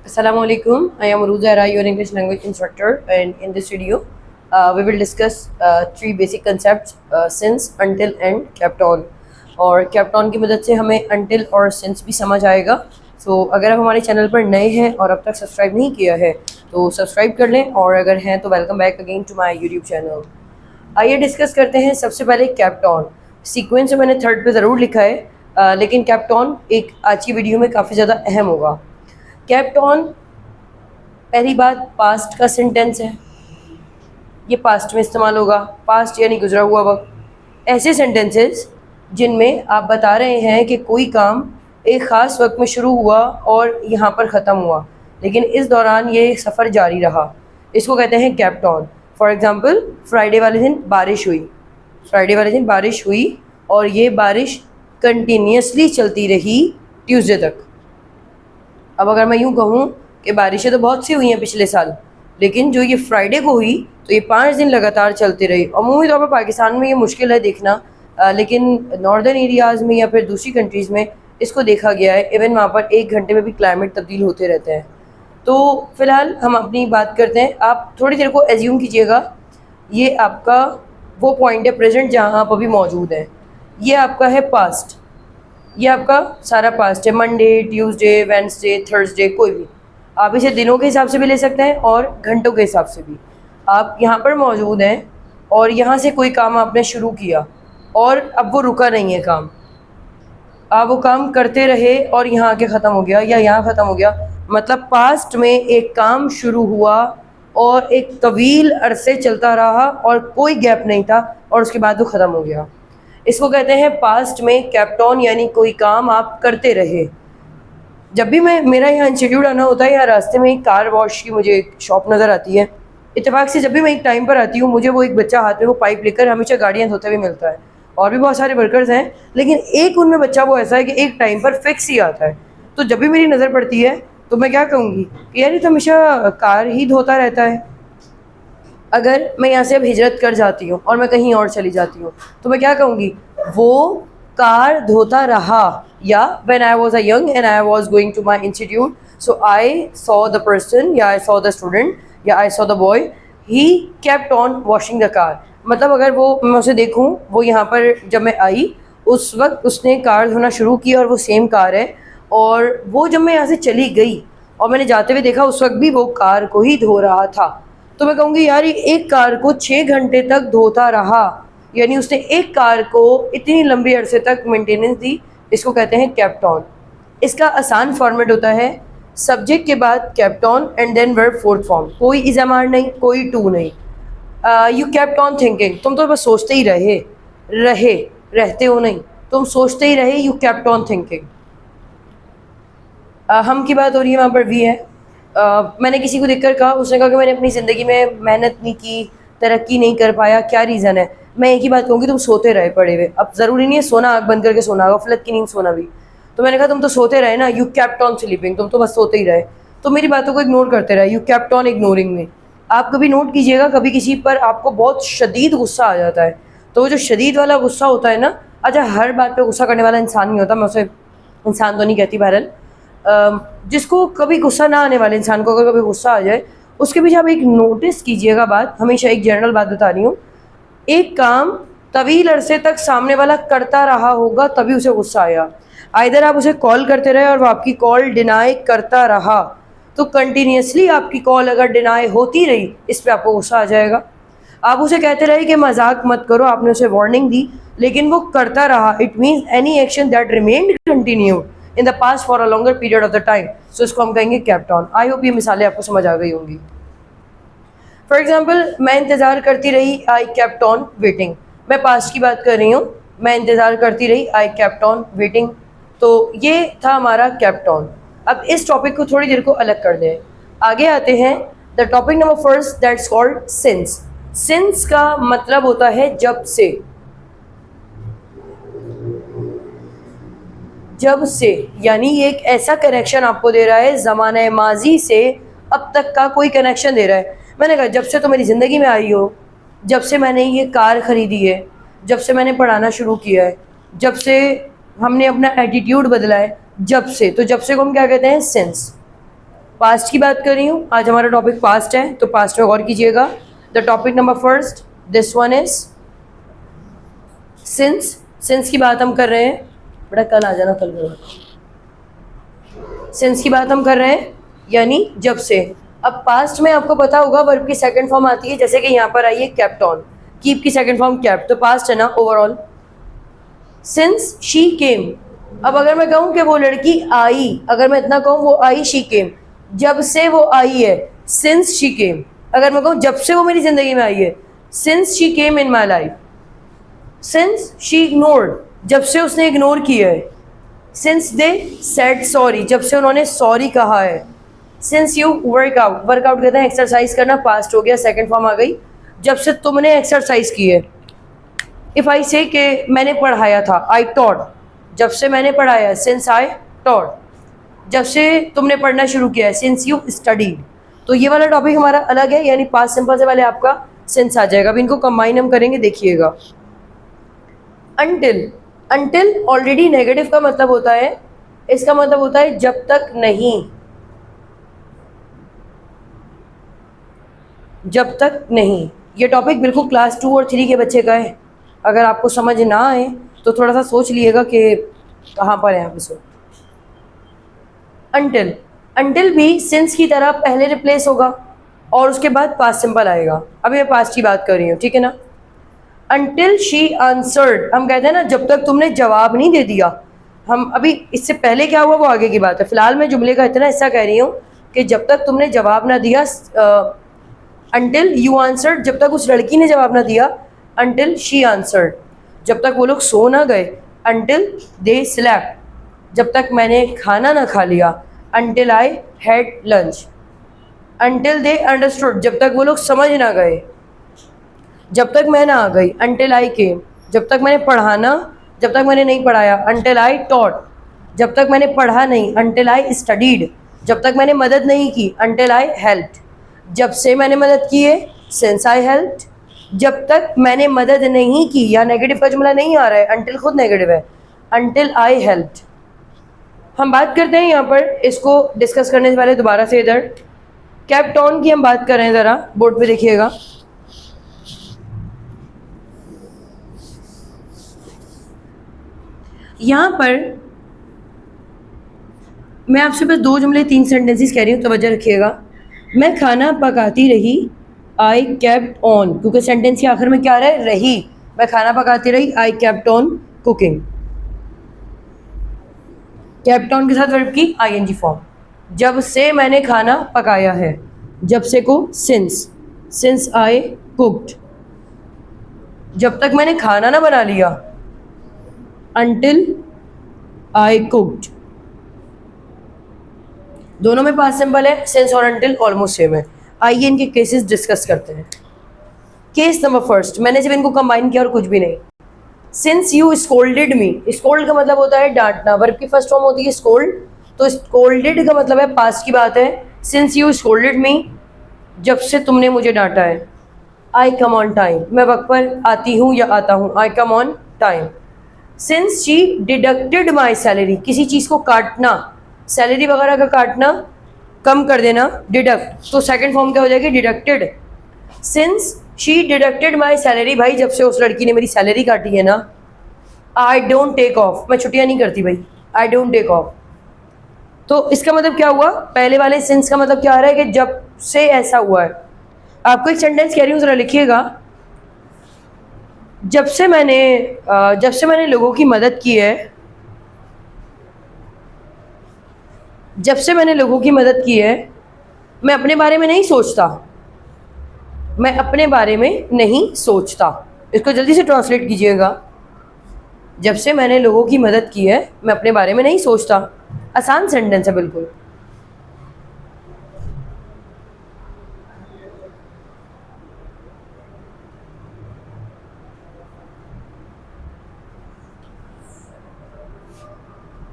Assalamualaikum. I am Ruza Rai, your English language instructor, and in this video, we will discuss three basic concepts: since, until, and kept on. और kept on की मदद से हमें until और since भी समझ आएगा. So अगर आप हमारे चैनल पर नए हैं और अब तक सब्सक्राइब नहीं किया है तो सब्सक्राइब कर लें, और अगर हैं तो welcome back again to my YouTube channel. आइए डिस्कस करते हैं. सबसे पहले kept on. सीक्वेंस में मैंने थर्ड पे ज़रूर लिखा है, लेकिन kept on एक आज की वीडियो में काफ़ी ज़्यादा अहम होगा. केप्ट ऑन, पहली बात, पास्ट का सेंटेंस है. ये पास्ट में इस्तेमाल होगा. पास्ट यानी गुजरा हुआ वक्त. ऐसे सेंटेंसेस जिनमें आप बता रहे हैं कि कोई काम एक ख़ास वक्त में शुरू हुआ और यहाँ पर ख़त्म हुआ, लेकिन इस दौरान ये सफ़र जारी रहा, इसको कहते हैं kept on. For example, Friday वाले दिन बारिश हुई. फ्राइडे वाले दिन बारिश हुई और ये बारिश कंटिन्यूसली चलती रही ट्यूसडे तक. अब अगर मैं यूँ कहूँ कि बारिशें तो बहुत सी हुई हैं पिछले साल, लेकिन जो ये फ्राइडे को हुई तो ये 5 दिन लगातार चलती रही. अमूमी तौर पर पाकिस्तान में ये मुश्किल है देखना, लेकिन नॉर्दर्न एरियाज़ में या फिर दूसरी कंट्रीज़ में इसको देखा गया है. इवन वहाँ पर 1 घंटे में भी क्लाइमेट तब्दील होते रहते हैं. तो फ़िलहाल हम अपनी बात करते हैं. आप थोड़ी देर को एज्यूम कीजिएगा ये आपका वो पॉइंट है प्रेजेंट जहाँ आप अभी मौजूद हैं. ये आपका है पास्ट. ये आपका सारा पास्ट है. मंडे, ट्यूसडे, वेडनेसडे, थर्सडे, कोई भी. आप इसे दिनों के हिसाब से भी ले सकते हैं और घंटों के हिसाब से भी. आप यहाँ पर मौजूद हैं और यहाँ से कोई काम आपने शुरू किया और अब वो रुका नहीं है काम. आप वो काम करते रहे और यहाँ आके ख़त्म हो गया या यहाँ ख़त्म हो गया. मतलब पास्ट में एक काम शुरू हुआ और एक तवील अरसे चलता रहा और कोई गैप नहीं था और उसके बाद वो ख़त्म हो गया. इसको कहते हैं पास्ट में केप्ट ऑन, यानी कोई काम आप करते रहे. जब भी मेरा यहाँ इंस्टीट्यूट आना होता है, या रास्ते में एक कार वॉश की मुझे एक शॉप नज़र आती है. इत्तेफाक से जब भी मैं एक टाइम पर आती हूँ, मुझे वो एक बच्चा हाथ में वो पाइप लेकर हमेशा गाड़ियाँ धोते हुए मिलता है. और भी बहुत सारे वर्कर्स हैं, लेकिन एक उनमें बच्चा वो ऐसा है कि एक टाइम पर फिक्स ही आता है. तो जब भी मेरी नज़र पड़ती है तो मैं क्या कहूँगी कि यार ये तो हमेशा कार ही धोता रहता है. अगर मैं यहाँ से अब हिजरत कर जाती हूँ और मैं कहीं और चली जाती हूँ तो मैं क्या कहूँगी, वो कार धोता रहा. या when I was a young and I was going to my institute, so I saw the person, या I saw the student, या I saw the boy, he kept on washing the car. मतलब अगर वो मैं उसे देखूँ, वो यहाँ पर जब मैं आई उस वक्त उसने कार धोना शुरू किया और वो सेम कार है, और वो जब मैं यहाँ से चली गई और मैंने जाते हुए देखा उस वक्त भी वो कार को ही धो रहा था, तो मैं कहूँगी यार ये एक कार को 6 घंटे तक धोता रहा, यानी उसने एक कार को इतनी लंबी अरसे तक मेंटेनेंस दी. इसको कहते हैं केप्ट ऑन. इसका आसान फॉर्मेट होता है सब्जेक्ट के बाद kept on and then verb fourth form. कोई इज़ामार नहीं, कोई टू नहीं. यू केप्ट ऑन थिंकिंग, तुम तो बस सोचते ही रहते हो नहीं, तुम सोचते ही रहे. You kept on thinking. हम की बात हो रही है, वहाँ पर वी है. मैंने किसी को देखकर कहा, उसने कहा कि मैंने अपनी ज़िंदगी में मेहनत नहीं की, तरक्की नहीं कर पाया, क्या रीज़न है. मैं एक ही बात कहूँगी, तुम सोते रहे पड़े हुए. अब ज़रूरी नहीं है सोना आँख बंद करके सोना, गफलत की नींद सोना भी. तो मैंने कहा तुम तो सोते रहे ना, यू केप्ट ऑन स्लीपिंग, तुम तो बस सोते ही रहे, तो मेरी बातों को इग्नोर करते रहे. यू केप्ट ऑन इग्नोरिंग मी. आप कभी नोट कीजिएगा, कभी किसी पर आपको बहुत शदीद गुस्सा आ जाता है, तो वो जो शदीद वाला गुस्सा होता है ना, अच्छा हर बात पर गुस्सा करने वाला इंसान नहीं होता, मैं उसे इंसान तो नहीं कहती, बहरहाल जिसको कभी गुस्सा ना आने वाले इंसान को अगर कभी गुस्सा आ जाए, उसके पीछे आप एक नोटिस कीजिएगा बात. हमेशा एक जनरल बात बता रही हूँ, एक काम तवील अरसे तक सामने वाला करता रहा होगा तभी उसे गुस्सा आया. आइदर आप उसे कॉल करते रहे और वो आपकी कॉल डिनाई करता रहा, तो कंटिन्यूसली आपकी कॉल अगर डिनाई होती रही, इस पर आपको गुस्सा आ जाएगा. आप उसे कहते रहे कि मजाक मत करो, आपने उसे वार्निंग दी, लेकिन वो करता रहा, it means any action that remained continued in the past for a longer period of the time, so इसको हम कहेंगे केप्ट ऑन. आई होप ये मिसालें आपको समझ आ गई होंगी. फॉर एग्जाम्पल, मैं इंतज़ार करती रही, आई केप्ट ऑन वेटिंग. मैं पास्ट की बात कर रही हूँ, मैं इंतज़ार करती रही, आई केप्ट ऑन वेटिंग. तो ये था हमारा केप्ट ऑन. अब इस टॉपिक को थोड़ी देर को अलग कर दें, आगे आते हैं. The topic number first, that's called since. Since का मतलब होता है जब से. जब से यानी ये एक ऐसा कनेक्शन आपको दे रहा है, ज़माने माजी से अब तक का कोई कनेक्शन दे रहा है. मैंने कहा जब से तो मेरी ज़िंदगी में आई हो, जब से मैंने ये कार ख़रीदी है, जब से मैंने पढ़ाना शुरू किया है, जब से हमने अपना एटीट्यूड बदला है, जब से. तो जब से को हम क्या कहते हैं, सिंस. पास्ट की बात कर रही हूँ, आज हमारा टॉपिक पास्ट है, तो पास्ट में गौर कीजिएगा। The topic number first, this one is since. Since की बात हम कर रहे हैं, बेटा कल आ जाना, कल करो। सिंस की बात हम कर रहे हैं यानी जब से। अब पास्ट में आपको पता होगा वर्ब की सेकंड फॉर्म आती है, जैसे कि यहाँ पर आई है केप्ट ऑन, कीप की सेकंड फॉर्म केप्ट, तो पास्ट है ना ओवरऑल। सिंस शी केम, अब अगर मैं कहूँ कि वो लड़की आई, अगर मैं इतना कहूँ वो आई, शी केम, जब से वो आई है, सिंस शी केम। अगर मैं कहूँ जब से वो मेरी जिंदगी में आई है, since she came in my life. Since she ignored, जब से उसने इग्नोर किया है। सिंस दे सेड सॉरी, जब से उन्होंने सॉरी कहा है। सिंस यू वर्कआउट, वर्कआउट कहते हैं एक्सरसाइज करना, पास्ट हो गया, सेकंड फॉर्म आ गई, जब से तुमने एक्सरसाइज की है। इफ आई से कि मैंने पढ़ाया था, आई टॉट, जब से मैंने पढ़ाया है, सिंस आई टॉट, जब से तुमने पढ़ना शुरू किया है, सिंस यू स्टडीड। तो ये वाला टॉपिक हमारा अलग है, यानी पास्ट सिंपल से पहले आपका सिंस आ जाएगा। अब इनको कंबाइन हम करेंगे, देखिएगा। अंटिल, अंटिल ऑलरेडी नेगेटिव का मतलब होता है, इसका मतलब होता है जब तक नहीं, जब तक नहीं। ये टॉपिक बिल्कुल क्लास 2 और 3 के बच्चे का है। अगर आपको समझ ना आए तो थोड़ा सा सोच लिएगा कि कहाँ पर है आप इसको। अंटिल, अंटिल भी सिंस की तरह पहले रिप्लेस होगा और उसके बाद पास्ट सिंपल आएगा। अभी मैं पास्ट की बात कर रही हूँ, ठीक है ना। अंटिल शी आंसर्ड, हम कहते हैं ना जब तक तुमने जवाब नहीं दे दिया। हम अभी इससे पहले क्या हुआ वो आगे की बात है, फिलहाल मैं जुमले का इतना हिस्सा कह रही हूँ कि जब तक तुमने जवाब ना दिया। अंटिल यू आंसर्ड, जब तक उस लड़की ने जवाब ना दिया। अंटिल शी आंसर्ड, जब तक वो लोग सो ना गए। अंटिल दे स्लेप्ट, जब तक मैंने खाना ना खा लिया। Until I had lunch. Until they understood, जब तक वो लोग समझ ना गए, जब तक मैं ना आ गई। अंटिल आई केम, जब तक मैंने पढ़ाना, जब तक मैंने नहीं पढ़ाया। अंटिल आई टॉट, जब तक मैंने पढ़ा नहीं। अंटिल आई स्टडीड, जब तक मैंने मदद नहीं की। अंटिल आई हेल्प्ड, जब से मैंने मदद की है, सिंस आई हेल्प्ड। जब तक मैंने मदद नहीं की, या नेगेटिव का जुमला नहीं आ रहा है, अंटिल खुद नेगेटिव है। Until I helped. हम बात करते हैं यहाँ पर, इसको डिस्कस करने से पहले दोबारा से इधर केप्ट ऑन की हम बात कर रहे हैं, ज़रा बोर्ड पे देखिएगा। यहाँ पर मैं आपसे बस 2 जुमले 3 सेंटेंसेस कह रही हूँ, तवज्जो रखिएगा। मैं खाना पकाती रही, आई केप्ट ऑन, क्योंकि सेंटेंस के आखिर में क्या रहा है, रही। मैं खाना पकाती रही, आई kept on cooking. Kept on के साथ वर्ब की आईएनजी फॉर्म। जब से मैंने खाना पकाया है, जब से को सिंस, सिंस आई कुक्ड। जब तक मैंने खाना ना बना लिया, अंटिल आई कुक्ड। दोनों में पास्ट सिंपल है, सिंस और अंटिल ऑलमोस्ट सेम है। आइए इनके केसेस डिस्कस करते हैं। केस नंबर फर्स्ट, मैंने जब इनको कंबाइन किया और कुछ भी नहीं। Since you scolded me, scold का मतलब होता है डांटना, वर्ब की फर्स्ट फॉर्म होती है स्कोल्ड, तो स्कोल्डेड का मतलब है पास्ट की बात है। सिंस यू स्कोल्डेड मी, जब से तुमने मुझे डांटा है। आई कम ऑन टाइम, मैं वक्त पर आती हूँ या आता हूँ। I come on time. Since she deducted my salary, किसी चीज़ को काटना, सैलरी वगैरह का काटना, कम कर देना, डिडक्ट, तो सेकंड फॉर्म क्या हो जाएगी, deducted. Since she deducted my salary, भाई जब से उस लड़की ने मेरी सैलरी काटी है ना। आई डोंट टेक ऑफ, मैं छुट्टियाँ नहीं करती भाई, आई डोंट टेक ऑफ। तो इसका मतलब क्या हुआ, पहले वाले सिंस का मतलब क्या आ रहा है कि जब से ऐसा हुआ है। आपको एक सेंटेंस कह रही हूँ, ज़रा लिखिएगा। जब से मैंने लोगों की मदद की है, जब से मैंने लोगों की मदद की है, मैं अपने बारे में नहीं सोचता, मैं अपने बारे में नहीं सोचता। इसको जल्दी से ट्रांसलेट कीजिएगा। जब से मैंने लोगों की मदद की है, मैं अपने बारे में नहीं सोचता। आसान सेंटेंस है बिल्कुल।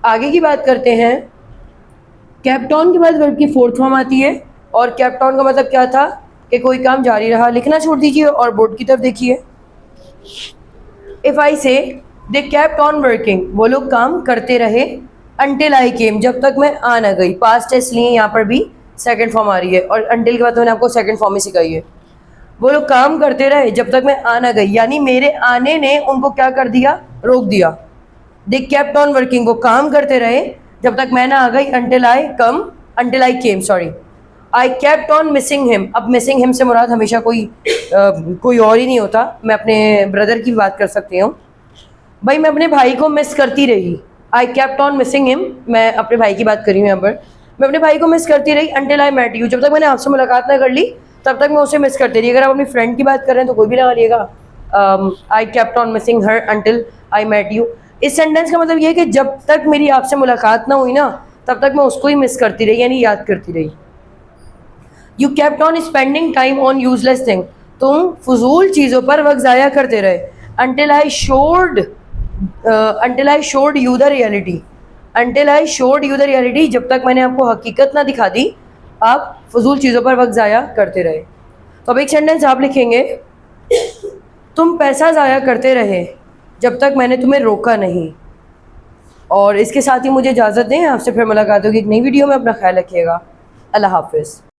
आगे की बात करते हैं। केप्ट ऑन के बाद वर्ब की फोर्थ फॉर्म आती है, और केप्ट ऑन का मतलब क्या था कि कोई काम जारी रहा। लिखना छोड़ दीजिए और बोर्ड की तरफ देखिए। इफ आई से दे केप्ट ऑन वर्किंग, वो लोग काम करते रहे। अंटिल आई केम, जब तक मैं आ ना गई। पास्ट है इसलिए यहाँ पर भी सेकंड फॉर्म आ रही है, और अंटिल के बाद तो मैंने आपको सेकंड फॉर्म ही सिखाई है। वो लोग काम करते रहे जब तक मैं आ ना गई, यानी मेरे आने ने उनको क्या कर दिया, रोक दिया। दे केप्ट ऑन वर्किंग, वो काम करते रहे जब तक मैं ना आ गई, until I came, sorry. I kept on missing him, अब मिसिंग हिम से मुराद हमेशा कोई और ही नहीं होता, मैं अपने ब्रदर की बात कर सकती हूँ। भाई मैं अपने भाई को मिस करती रही, आई केप्ट ऑन मिसिंग हिम, मैं अपने भाई की बात कर रही हूँ यहाँ पर। मैं अपने भाई को मिस करती रही अंटिल आई मेट यू, जब तक मैंने आपसे मुलाकात ना कर ली तब तक मैं उसे मिस करती रही। अगर आप अपनी फ्रेंड की बात कर रहे हैं तो कोई भी लगा लिएगा, I kept on missing her until I met you. इस सेंटेंस का मतलब ये है कि जब तक मेरी आपसे मुलाकात ना हुई ना तब तक मैं उसको ही मिस करती रही, यानी याद करती रही। You kept on spending time on useless thing, तुम फजूल चीज़ों पर वक्त ज़ाया करते रहे। Until I showed you the reality, until I showed you the reality, जब तक मैंने आपको हकीकत ना दिखा दी आप फजूल चीज़ों पर वक्त ज़ाया करते रहे। तो अब एक सेंटेंस आप लिखेंगे, तुम पैसा ज़ाया करते रहे जब तक मैंने तुम्हें रोका नहीं। और इसके साथ ही मुझे इजाज़त दें, आपसे फिर मुलाकात होगी एक नई वीडियो में। अपना ख्याल रखिएगा। अल्लाह हाफिज़।